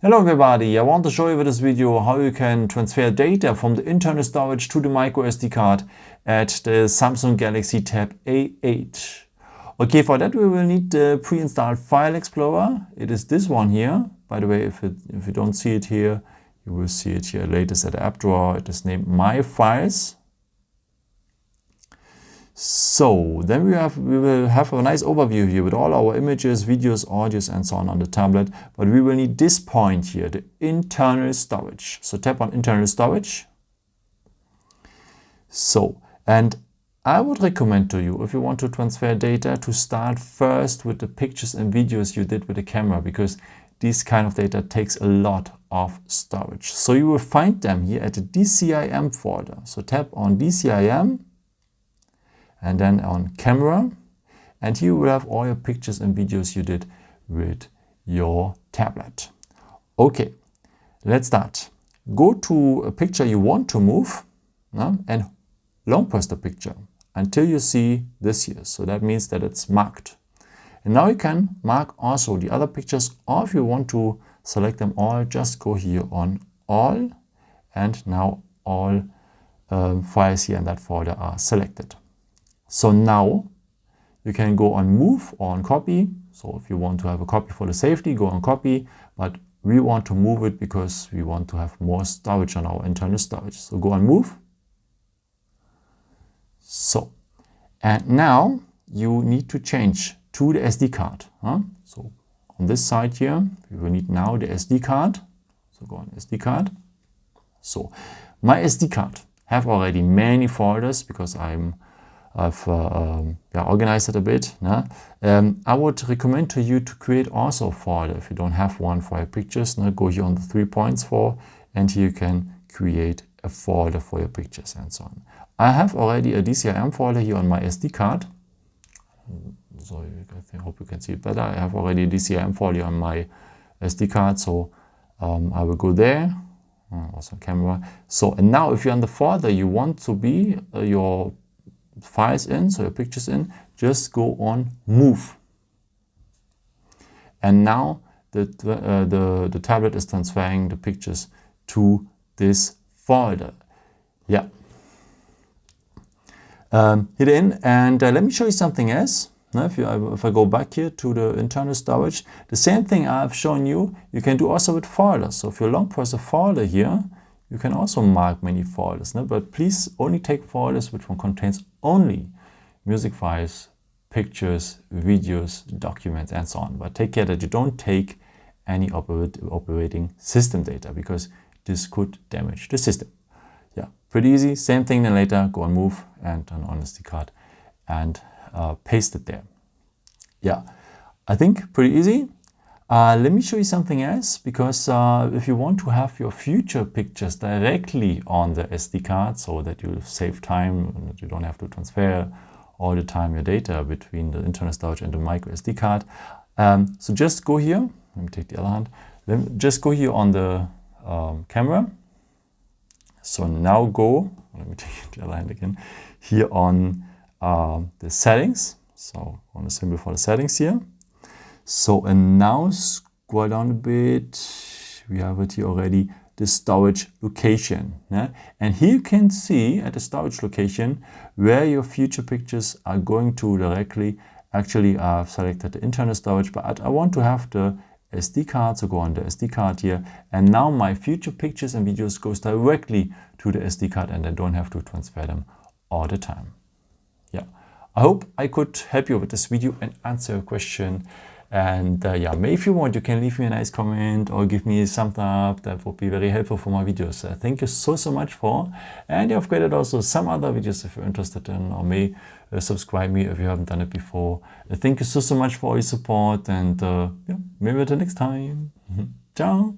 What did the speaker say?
Hello everybody, I want to show you with this video how you can transfer data from the internal storage to the microSD card at the Samsung Galaxy Tab A8. Okay, for that we will need the pre-installed file explorer. It is this one here. By the way, if you don't see it here, you will see it here latest at the app drawer. It is named My Files. So then we will have a nice overview here with all our images, videos, audios and so on the tablet. But we will need this point here, the internal storage. So tap on internal storage. So, and I would recommend to you, if you want to transfer data, to start first with the pictures and videos you did with the camera, because this kind of data takes a lot of storage. So you will find them here at the DCIM folder. So tap on DCIM. And then on camera, and here you will have all your pictures and videos you did with your tablet. Okay, let's start. Go to a picture you want to move and long press the picture until you see this here. So that means that it's marked. And now you can mark also the other pictures, or if you want to select them all, just go here on all, and now all files here in that folder are selected. So now you can go on move or on copy. So if you want to have a copy for the safety, go on copy, but we want to move it because we want to have more storage on our internal storage. So go on move. So, and now you need to change to the SD card. So on this side here, we will need now the SD card. So go on SD card. So my SD card have already many folders because I've organized it a bit. I would recommend to you to create also a folder if you don't have one for your pictures. Go here on the 3 points and here you can create a folder for your pictures and so on. I have already a DCIM folder here on my SD card. So I hope you can see it better. I have already a DCIM folder on my SD card, so I will go there. Also camera. So and now if you're on the folder you want to be your files in, so your pictures in, just go on move. And now the tablet is transferring the pictures to this folder. Yeah. Hit in and let me show you something else. Now, if I go back here to the internal storage, the same thing I've shown you, you can do also with folders. So if you long press a folder here, you can also mark many folders, but please only take folders which one contains only music files, pictures, videos, documents, and so on. But take care that you don't take any operating system data, because this could damage the system. Yeah, pretty easy. Same thing then later, go on move and turn on SD card and paste it there. Yeah, I think pretty easy. Let me show you something else, because if you want to have your future pictures directly on the SD card so that you save time and that you don't have to transfer all the time your data between the internal storage and the micro SD card. So just go here, let me take the other hand, just go here on the camera. So now go, let me take the other hand again, here on the settings. So on the symbol for the settings here. So and now scroll down a bit, we have it here already, the storage location. And here you can see at the storage location where your future pictures are going to directly. Actually I've selected the internal storage, but I want to have the SD card, so go on the SD card here, and now my future pictures and videos goes directly to the SD card and I don't have to transfer them all the time. Yeah, I hope I could help you with this video and answer your question. And yeah, maybe if you want, you can leave me a nice comment or give me a thumbs up. That would be very helpful for my videos. Thank you so much for. And I've created also some other videos if you're interested in, or may subscribe me if you haven't done it before. Thank you so much for all your support, and yeah, maybe until next time. Ciao.